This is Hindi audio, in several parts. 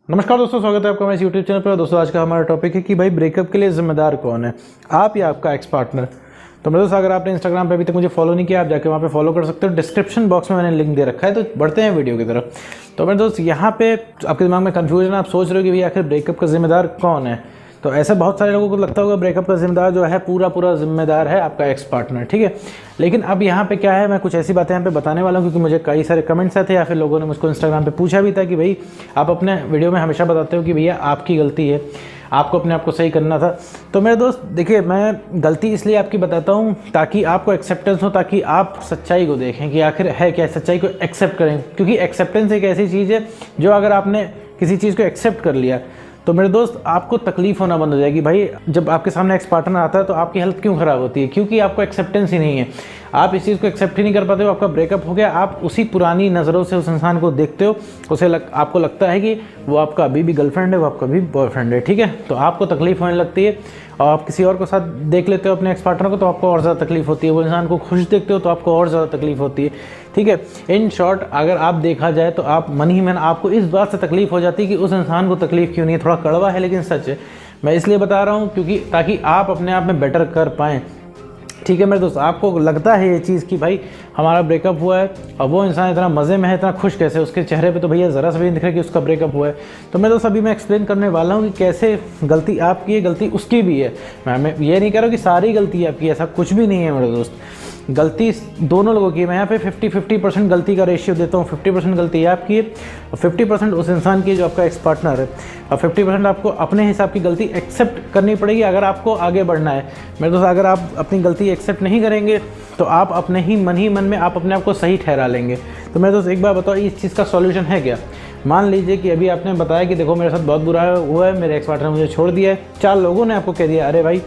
नमस्कार दोस्तों, स्वागत है आपका हमारे यूट्यूब चैनल पर। दोस्तों आज का हमारा टॉपिक है कि भाई ब्रेकअप के लिए जिम्मेदार कौन है, आप या आपका एक्स पार्टनर। तो मेरे दोस्तों, अगर आपने इंस्टाग्राम पे अभी तक मुझे फॉलो नहीं किया, आप जाके वहाँ पे फॉलो कर सकते हो। डिस्क्रिप्शन बॉक्स में मैंने लिंक दे रखा है। तो बढ़ते हैं वीडियो की तरफ। तो मेरे दोस्त, यहाँ पे आपके दिमाग में कन्फ्यूजन, आप सोच रहे हो कि भाई आखिर ब्रेकअप का जिम्मेदार कौन है। तो ऐसे बहुत सारे लोगों को लगता होगा ब्रेकअप का जिम्मेदार जो है पूरा जिम्मेदार है आपका एक्स पार्टनर, ठीक है। लेकिन अब यहाँ पे क्या है, मैं कुछ ऐसी बातें यहाँ पे बताने वाला हूँ क्योंकि मुझे कई सारे कमेंट्स आए थे या फिर लोगों ने मुझको इंस्टाग्राम पे पूछा भी था कि भाई आप अपने वीडियो में हमेशा बताते हो कि भैया आपकी गलती है, आपको अपने आप को सही करना था। तो मेरे दोस्त देखिए, मैं गलती इसलिए आपकी बताता हूँ ताकि आपको एक्सेप्टेंस हो, ताकि आप सच्चाई को देखें कि आखिर है क्या, सच्चाई को एक्सेप्ट करें। क्योंकि एक्सेप्टेंस एक ऐसी चीज़ है जो अगर आपने किसी चीज़ को एक्सेप्ट कर लिया तो मेरे दोस्त आपको तकलीफ होना बंद हो जाएगी। भाई जब आपके सामने एक्स पार्टनर आता है तो आपकी हेल्थ क्यों ख़राब होती है? क्योंकि आपको एक्सेप्टेंस ही नहीं है, आप इस चीज़ को एक्सेप्ट ही नहीं कर पाते हो। आपका ब्रेकअप हो गया, आप उसी पुरानी नज़रों से उस इंसान को देखते हो, आपको लगता है कि वो आपका अभी भी गर्लफ्रेंड है, वो आपका भी बॉयफ्रेंड है, ठीक है। तो आपको तकलीफ होने लगती है और आप किसी और को साथ देख लेते हो अपने एक्स पार्टनर को तो आपको और ज़्यादा तकलीफ होती है। वो इंसान को खुश देखते हो तो आपको और ज़्यादा तकलीफ होती है, ठीक है। इन शॉर्ट अगर आप देखा जाए तो आप मन ही मन आपको इस बात से तकलीफ हो जाती है कि उस इंसान को तकलीफ क्यों नहीं है। थोड़ा कड़वा है लेकिन सच है। मैं इसलिए बता रहा हूँ क्योंकि ताकि आप अपने आप में बेटर कर पाएँ, ठीक है मेरे दोस्त। आपको लगता है ये चीज़ कि भाई हमारा ब्रेकअप हुआ है और वो इंसान इतना मज़े में है, इतना खुश कैसे, उसके चेहरे पे तो भैया ज़रा सा भी नहीं दिख रहा कि उसका ब्रेकअप हुआ है। तो मेरे दोस्त अभी मैं एक्सप्लेन करने वाला हूँ कि कैसे गलती आपकी है, गलती उसकी भी है। मैं ये नहीं कह रहा हूँ कि सारी गलती आपकी, ऐसा कुछ भी नहीं है मेरे दोस्त। गलती दोनों लोगों की है। मैं यहाँ पे 50-50% गलती का रेशियो देता हूँ। 50% गलती आपकी है और 50% उस इंसान की जो आपका एक्स पार्टनर है, और 50% आपको अपने हिसाब की गलती एक्सेप्ट करनी पड़ेगी अगर आपको आगे बढ़ना है। मेरे दोस्त अगर आप अपनी गलती एक्सेप्ट नहीं करेंगे तो आप अपने ही मन में आप अपने आप को सही ठहरा लेंगे। तो मेरे दोस्त एक बार बताओ, इस चीज़ का सॉल्यूशन है क्या? मान लीजिए कि अभी आपने बताया कि देखो मेरे साथ बहुत बुरा हुआ है, मेरे एक्स पार्टनर मुझे छोड़ दिया है। 4 लोगों ने आपको कह दिया अरे भाई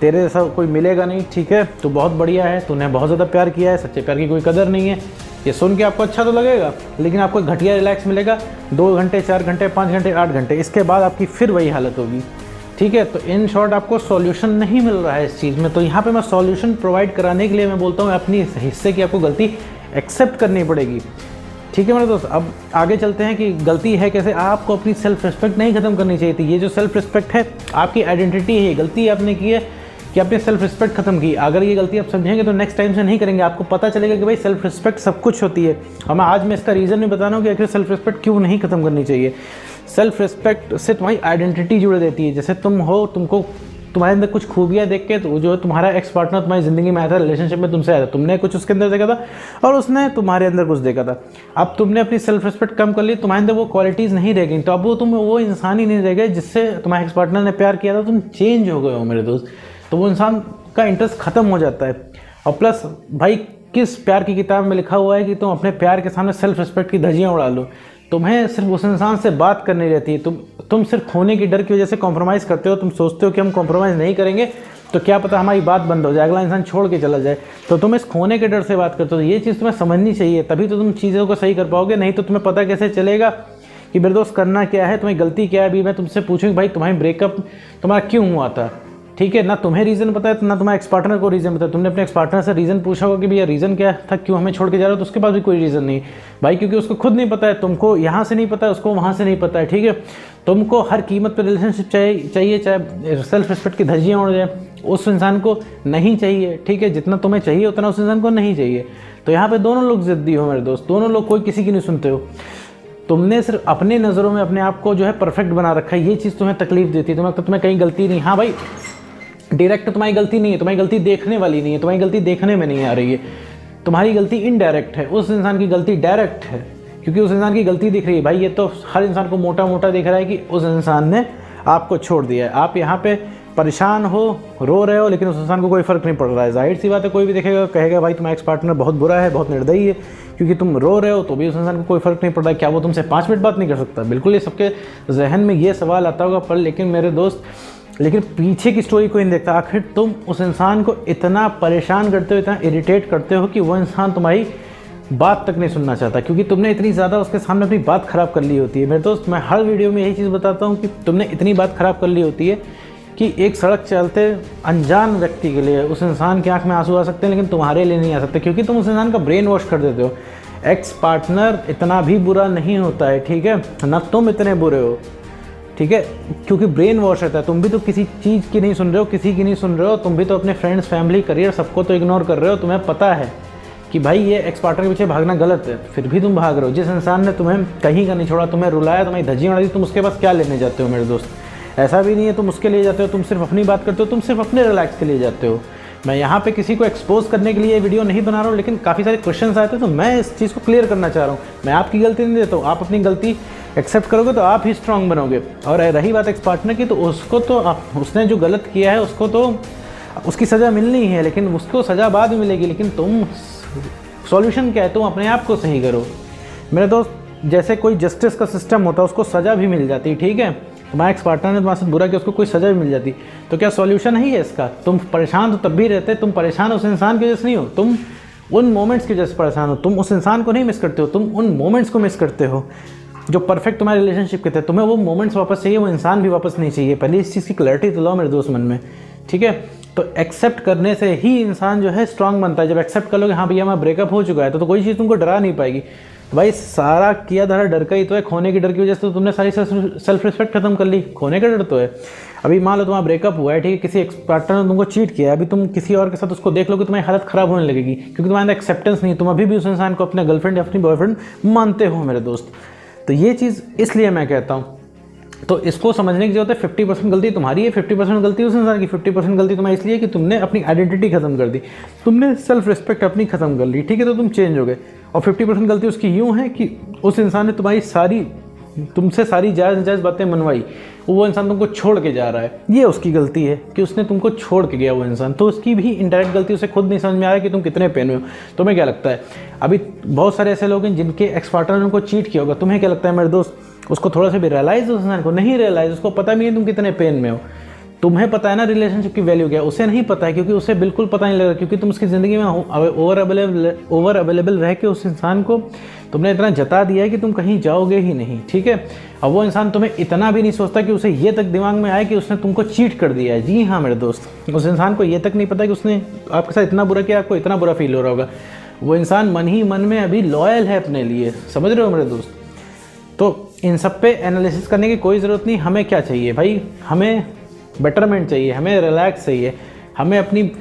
तेरे जैसा कोई मिलेगा नहीं, ठीक है, तू बहुत बढ़िया है, तूने बहुत ज़्यादा प्यार किया है, सच्चे प्यार की कोई कदर नहीं है। ये सुन के आपको अच्छा तो लगेगा, लेकिन आपको घटिया रिलैक्स मिलेगा 2 घंटे, 4 घंटे, 5 घंटे, 8 घंटे। इसके बाद आपकी फिर वही हालत होगी, ठीक है। तो इन शॉर्ट आपको सॉल्यूशन नहीं मिल रहा है इस चीज़ में। तो यहाँ पे मैं सॉल्यूशन प्रोवाइड कराने के लिए मैं बोलता हूँ अपनी हिस्से की आपको गलती एक्सेप्ट करनी पड़ेगी, ठीक है मेरे दोस्त। अब आगे चलते हैं कि गलती है कैसे। आपको अपनी सेल्फ रिस्पेक्ट नहीं ख़त्म करनी चाहिए थी। ये जो सेल्फ रिस्पेक्ट है आपकी आइडेंटिटी है। गलती आपने की है कि आपने सेल्फ रिस्पेक्ट खत्म की। अगर ये गलती आप समझेंगे तो नेक्स्ट टाइम से नहीं करेंगे। आपको पता चलेगा कि भाई सेल्फ रिस्पेक्ट सब कुछ होती है। और मैं इसका रीज़न भी बता रहा हूँ कि आखिर सेल्फ रिस्पेक्ट क्यों नहीं खत्म करनी चाहिए। सेल्फ रिस्पेक्ट से तुम्हारी आइडेंटिटी जुड़ देती है। जैसे तुम हो, तुमको तुम्हारे अंदर कुछ खूबियाँ देख के तो जो तुम्हारा एक्स पार्टनर तुम्हारी ज़िंदगी में आया था, रिलेशनशिप में तुमसे आया था, तुमने कुछ उसके अंदर देखा था और उसने तुम्हारे अंदर कुछ देखा था। अब तुमने अपनी सेल्फ रिस्पेक्ट कम कर ली, तुम्हारे अंदर वो क्वालिटीज़ नहीं रह गई, तो अब वो इंसान ही नहीं रह गए जिससे तुम्हारे एक्स पार्टनर ने प्यार किया था। तुम चेंज हो गए हो मेरे दोस्त। तो वो इंसान का इंटरेस्ट ख़त्म हो जाता है। और प्लस भाई किस प्यार की किताब में लिखा हुआ है कि तुम अपने प्यार के सामने सेल्फ रिस्पेक्ट की धज्जियाँ उड़ा लो। तुम्हें सिर्फ उस इंसान से बात करनी रहती है। तुम सिर्फ खोने की डर की वजह से कॉम्प्रोमाइज़ करते हो। तुम सोचते हो कि हम कॉम्प्रोमाइज़ नहीं करेंगे तो क्या पता हमारी बात बंद हो जाए, अगला इंसान छोड़ के चला जाए। तो तुम इस खोने के डर से बात करते हो। ये चीज़ तुम्हें समझनी चाहिए, तभी तो तुम चीज़ों को सही कर पाओगे। नहीं तो तुम्हें पता कैसे चलेगा कि मेरे दोस्त करना क्या है, तुम्हारी गलती क्या है। अभी मैं तुमसे पूछूँ भाई तुम्हारी ब्रेकअप तुम्हारा क्यों हुआ था, ठीक है। ना तुम्हें रीज़न पता है ना तुम्हारे एक्स पार्टनर को रीज़न पता है। तुमने अपने एक्स पार्टनर से रीज़न पूछा होगा कि भैया रीज़न क्या था, क्यों हमें छोड़ के जा रहे हो, तो उसके पास भी कोई रीज़न नहीं भाई, क्योंकि उसको खुद नहीं पता है। तुमको यहाँ से नहीं पता है, उसको वहाँ से नहीं पता है, ठीक है। तुमको हर कीमत पर रिलेशनशिप चाहिए, चाहे सेल्फ रिस्पेक्ट की धज्जियाँ उड़ जाए। उस इंसान को नहीं चाहिए, ठीक है। जितना तुम्हें चाहिए उतना उस इंसान को नहीं चाहिए। तो यहाँ पर दोनों लोग ज़िद्दी हो मेरे दोस्त, दोनों लोग, कोई किसी की नहीं सुनते हो। तुमने सिर्फ अपने नज़रों में अपने आप को जो है परफेक्ट बना रखा है। ये चीज़ तुम्हें तकलीफ देती है। तुम्हें कहीं गलती नहीं, हाँ भाई डायरेक्ट तुम्हारी गलती नहीं है, तुम्हारी गलती देखने वाली नहीं है, तुम्हारी गलती देखने में नहीं आ रही है। तुम्हारी गलती इनडायरेक्ट है, उस इंसान की गलती डायरेक्ट है, क्योंकि उस इंसान की गलती दिख रही है। भाई ये तो हर इंसान को मोटा मोटा दिख रहा है कि उस इंसान ने आपको छोड़ दिया है। आप यहाँ पे परेशान हो, रो रहे हो, लेकिन उस इंसान को कोई फ़र्क नहीं पड़ रहा है। जाहिर सी बात है, कोई भी देखेगा कहेगा भाई तुम्हारा एक्स पार्टनर बहुत बुरा है, बहुत निर्दयी है, क्योंकि तुम रो रहे हो तो भी उस इंसान को कोई फ़र्क नहीं पड़ रहा है। क्या वो तुमसे 5 मिनट बात नहीं कर सकता? बिल्कुल, ये सबके जहन में ये सवाल आता होगा। पर लेकिन मेरे दोस्त, लेकिन पीछे की स्टोरी कोई नहीं देखता। आखिर तुम उस इंसान को इतना परेशान करते हो, इतना इरिटेट करते हो कि वो इंसान तुम्हारी बात तक नहीं सुनना चाहता, क्योंकि तुमने इतनी ज़्यादा उसके सामने अपनी बात ख़राब कर ली होती है। मेरे दोस्त, मैं हर वीडियो में यही चीज़ बताता हूँ कि तुमने इतनी बात ख़राब कर ली होती है कि एक सड़क चलते अनजान व्यक्ति के लिए उस इंसान की आंख में आंसू आ सकते हैं, लेकिन तुम्हारे लिए नहीं आ सकते, क्योंकि तुम उस इंसान का ब्रेन वॉश कर देते हो। एक्स पार्टनर इतना भी बुरा नहीं होता है, ठीक है ना, तुम इतने बुरे हो। ठीक है, क्योंकि ब्रेन वॉश रहता है। तुम भी तो किसी चीज़ की नहीं सुन रहे हो, किसी की नहीं सुन रहे हो, तुम भी तो अपने फ्रेंड्स, फैमिली, करियर सबको तो इग्नोर कर रहे हो। तुम्हें पता है कि भाई ये एक्स पार्टनर के पीछे भागना गलत है, फिर भी तुम भाग रहे हो। जिस इंसान ने तुम्हें कहीं का नहीं छोड़ा, तुम्हें रुलाया, तुम्हें धज्जियां उड़ा दी, तुम उसके पास क्या लेने जाते हो मेरे दोस्त। ऐसा भी नहीं है तुम उसके लिए जाते हो, तुम सिर्फ अपनी बात करते हो, तुम सिर्फ अपने रिलैक्स के लिए जाते हो। मैं यहाँ पे किसी को एक्सपोज करने के लिए वीडियो नहीं बना रहा हूँ, लेकिन काफ़ी सारे क्वेश्चंस आए थे तो मैं इस चीज़ को क्लियर करना चाह रहा हूँ। मैं आपकी गलती नहीं देता हूँ, आप अपनी गलती एक्सेप्ट करोगे तो आप ही स्ट्रांग बनोगे। और रही बात एक्स पार्टनर की, तो उसको तो उसने जो गलत किया है उसको तो उसकी सज़ा मिलनी है, लेकिन उसको सज़ा बाद में मिलेगी। लेकिन तुम सॉल्यूशन क्या है, तुम अपने आप को सही करो मेरे दोस्त। जैसे कोई जस्टिस का सिस्टम होता है, उसको सज़ा भी मिल जाती है, ठीक है। तुम्हारा एक्स पार्टनर ने तुम्हारे साथ बुरा किया, उसको कोई सज़ा भी मिल जाती, तो क्या सॉल्यूशन है इसका? तुम परेशान तो तब भी रहते, तुम परेशान उस इंसान की वजह से नहीं हो, तुम उन मोमेंट्स की वजह से परेशान हो। तुम उस इंसान को नहीं मिस करते हो, तुम उन मोमेंट्स को मिस करते हो जो परफेक्ट तुम्हारे रिलेशनशिप के थे। तुम्हें वो मोमेंट्स वापस चाहिए, वो इंसान भी वापस नहीं चाहिए। पहले इस चीज़ की क्लैरिटी तो लाओ मेरे दोस्त मन में, ठीक है। तो एक्सेप्ट करने से ही इंसान जो है स्ट्रांग बनता है। जब एक्सेप्ट कर लोगे हाँ भैया मैं ब्रेकअप हो चुका है, तो कोई चीज़ तुमको डरा नहीं पाएगी। तो भाई सारा किया धरा डर का ही तो है, खोने की डर की वजह से तो तुमने सारी सेल्फ रिस्पेक्ट खत्म कर ली, खोने का डर तो है। अभी मान लो तुम्हारा ब्रेकअप हुआ है, ठीक है, किसी एक्स पार्टनर ने तुमको चीट किया, अभी तुम किसी और के साथ उसको देख लोगे, तुम्हारी हालत खराब होने लगेगी, क्योंकि तुम्हारे अंदर एक्सेप्टेंस नहीं, तुम अभी भी उस इंसान को अपने गर्लफ्रेंड या अपनी बॉयफ्रेंड मानते हो मेरे दोस्त। तो ये चीज़ इसलिए मैं कहता हूँ, तो इसको समझने की जरूरत है। 50% गलती तुम्हारी है, 50% गलती उस इंसान की। 50% गलती तुम्हारी इसलिए कि तुमने अपनी आइडेंटिटी खत्म कर दी, तुमने सेल्फ रिस्पेक्ट अपनी खत्म कर ली, ठीक है, तो तुम चेंज हो गए। और 50% गलती उसकी यूँ है कि उस इंसान ने तुमसे सारी जायज़ नाजायज़ बातें मनवाई, वो इंसान तुमको छोड़ के जा रहा है, ये उसकी गलती है कि उसने तुमको छोड़ के गया वो इंसान। तो उसकी भी इनडायरेक्ट गलती, उसे खुद नहीं समझ में आ रहा है कि तुम कितने पेन में हो। तुम्हें क्या लगता है, अभी बहुत सारे ऐसे लोग हैं जिनके एक्स पार्टनर ने उनको चीट किया होगा, तुम्हें क्या लगता है मेरे दोस्त, उसको थोड़ा सा भी रियलाइज उस इंसान को नहीं रियलाइज, उसको पता भी नहीं तुम कितने पेन में हो। तुम्हें पता है ना रिलेशनशिप की वैल्यू क्या है, उसे नहीं पता है, क्योंकि उसे बिल्कुल पता नहीं लगा, क्योंकि तुम उसकी ज़िंदगी में ओवर अवेलेबल रह के उस इंसान को तुमने इतना जता दिया है कि तुम कहीं जाओगे ही नहीं, ठीक है। अब वो इंसान तुम्हें इतना भी नहीं सोचता कि उसे ये तक दिमाग में आए कि उसने तुमको चीट कर दिया है। जी हाँ मेरे दोस्त, उस इंसान को ये तक नहीं पता कि उसने आपके साथ इतना बुरा किया, आपको इतना बुरा फील हो रहा होगा। वो इंसान मन ही मन में अभी लॉयल है अपने लिए, समझ रहे हो मेरे दोस्त। तो इन सब पे एनालिसिस करने की कोई ज़रूरत नहीं। हमें क्या चाहिए भाई, हमें बेटरमेंट चाहिए, हमें रिलैक्स चाहिए, हमें अपनी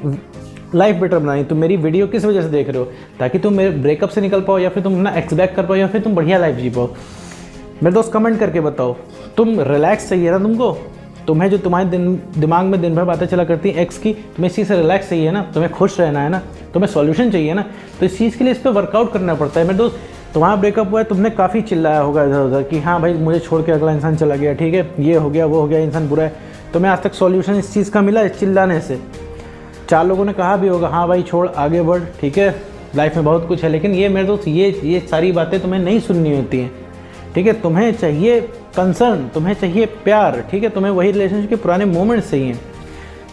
लाइफ बेटर बनानी। तुम मेरी वीडियो किस वजह से देख रहे हो, ताकि तुम मेरे ब्रेकअप से निकल पाओ, या फिर तुम अपना एक्स बैक कर पाओ, या फिर तुम बढ़िया लाइफ जी पाओ। मेरे दोस्त कमेंट करके बताओ, तुम रिलैक्स चाहिए ना तुमको, तुम्हें जो तुम्हारे दिमाग में दिन भर बातें चला करती हैं एक्स की, तुम्हें इस चीज़ से रिलैक्स चाहिए ना, तुम्हें खुश रहना है ना, तुम्हें सॉल्यूशन चाहिए ना, तो इस चीज़ के लिए इस पर वर्कआउट करना पड़ता है मेरे दोस्त। तुम्हारा ब्रेकअप हुआ है, तुमने काफ़ी चिल्लाया होगा इधर उधर कि हाँ भाई मुझे छोड़ के अगला इंसान चला गया, ठीक है, ये हो गया वो हो गया, इंसान बुरा है। तुम्हें आज तक सॉल्यूशन इस चीज़ का मिला इस चिल्लाने से? 4 लोगों ने कहा भी होगा हाँ भाई छोड़ आगे बढ़, ठीक है, लाइफ में बहुत कुछ है, लेकिन ये मेरे दोस्त ये सारी बातें तुम्हें नहीं सुननी होती हैं, ठीक है। तुम्हें चाहिए कंसर्न, तुम्हें चाहिए प्यार, ठीक है, तुम्हें वही रिलेशनशिप के पुराने मोमेंट्स चाहिए।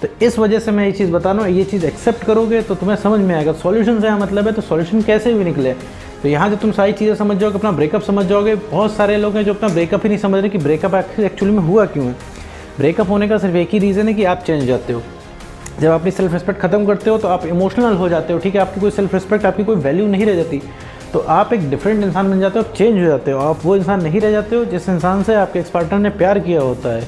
तो इस वजह से मैं ये चीज़ बता रहा हूँ, ये चीज़ एक्सेप्ट करोगे तो तुम्हें समझ में आएगा सॉल्यूशन से मतलब है, तो सॉल्यूशन कैसे भी निकले। तो यहाँ जब तुम सारी चीज़ें समझ जाओगे, अपना ब्रेकअप समझ जाओगे। बहुत सारे लोग हैं जो अपना ब्रेकअप ही नहीं समझ रहे कि ब्रेकअप एक्चुअली में हुआ क्यों है। ब्रेकअप होने का सिर्फ एक ही रीज़न है कि आप चेंज हो जाते हो। जब अपनी सेल्फ रिस्पेक्ट खत्म करते हो तो आप इमोशनल हो जाते हो, ठीक है, आपकी कोई सेल्फ रिस्पेक्ट, आपकी कोई वैल्यू नहीं रह जाती, तो आप एक डिफरेंट इंसान बन जाते हो, आप चेंज हो जाते हो, आप वो इंसान नहीं रह जाते हो जिस इंसान से आपके एक्स पार्टनर ने प्यार किया होता है।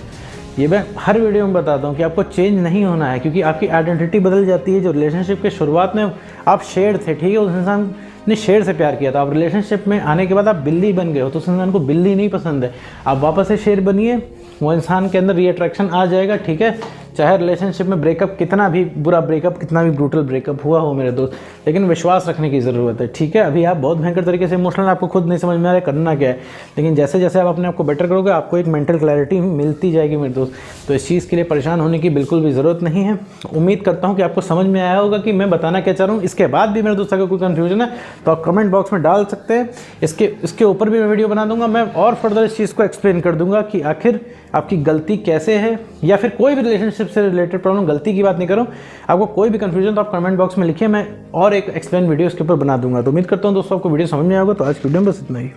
ये मैं हर वीडियो में बताता हूँ कि आपको चेंज नहीं होना है, क्योंकि आपकी आइडेंटिटी बदल जाती है। जो रिलेशनशिप के शुरुआत में आप शेर थे, ठीक है, उस इंसान ने शेर से प्यार किया था, आप रिलेशनशिप में आने के बाद आप बिल्ली बन गए हो, तो उस इंसान को बिल्ली नहीं पसंद है, आप वापस से शेर बनिए, वो इंसान के अंदर रीअट्रैक्शन आ जाएगा, ठीक है। चाहे रिलेशनशिप में ब्रेकअप कितना भी बुरा ब्रेकअप, कितना भी ब्रूटल ब्रेकअप हुआ हो मेरे दोस्त, लेकिन विश्वास रखने की ज़रूरत है, ठीक है। अभी आप बहुत भयंकर तरीके से इमोशनल, आपको खुद नहीं समझ में आ रहा है करना क्या है, लेकिन जैसे जैसे आप अपने आप को बेटर करोगे, आपको एक मेंटल क्लैरिटी मिलती जाएगी मेरे दोस्त। तो इस चीज़ के लिए परेशान होने की बिल्कुल भी ज़रूरत नहीं है। उम्मीद करता हूँ कि आपको समझ में आया होगा कि मैं बताना क्या चाह रहा हूँ। इसके बाद भी मेरे दोस्त अगर कोई कन्फ्यूजन है तो आप कमेंट बॉक्स में डाल सकते हैं। इसके ऊपर भी मैं वीडियो बना दूंगा, मैं और फर्दर इस चीज़ को एक्सप्लेन कर दूंगा कि आखिर आपकी गलती कैसे है, या फिर कोई भी रिलेशनशिप से रिलेटेड प्रॉब्लम, गलती की बात नहीं करूँ, आपको कोई भी कंफ्यूजन तो आप कमेंट बॉक्स में लिखिए, मैं और एक एक्सप्लेन वीडियो इसके ऊपर बना दूंगा। तो उम्मीद करता हूँ दोस्तों आपको वीडियो समझ में आएगा। तो आज वीडियो में बस इतना ही।